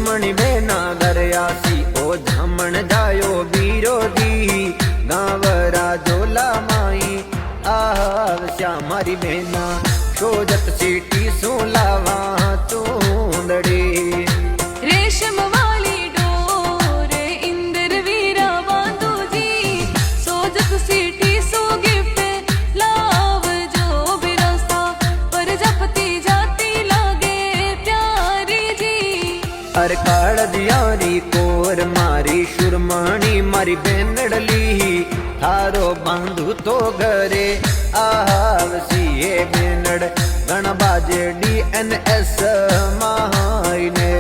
सुरमणी बेना दरियासी ओ जामण जायो बीरो दी गावरा जोला माई आव श्यामारी बेना शोजत सीटी सो लावा चूंदड़ी रेशम वाली डोर इंद्र वीरा बांधू जी सोजत सीटी सो गिफ्ट लाव जो बिरसा पर जपती जाती लागे प्यारी जी अर काल दियारी कोर मारी शुरमणी मारी बेनडली थारो बांधू तो घरे आवसी ये बेनड गण बाजे DNS माई ने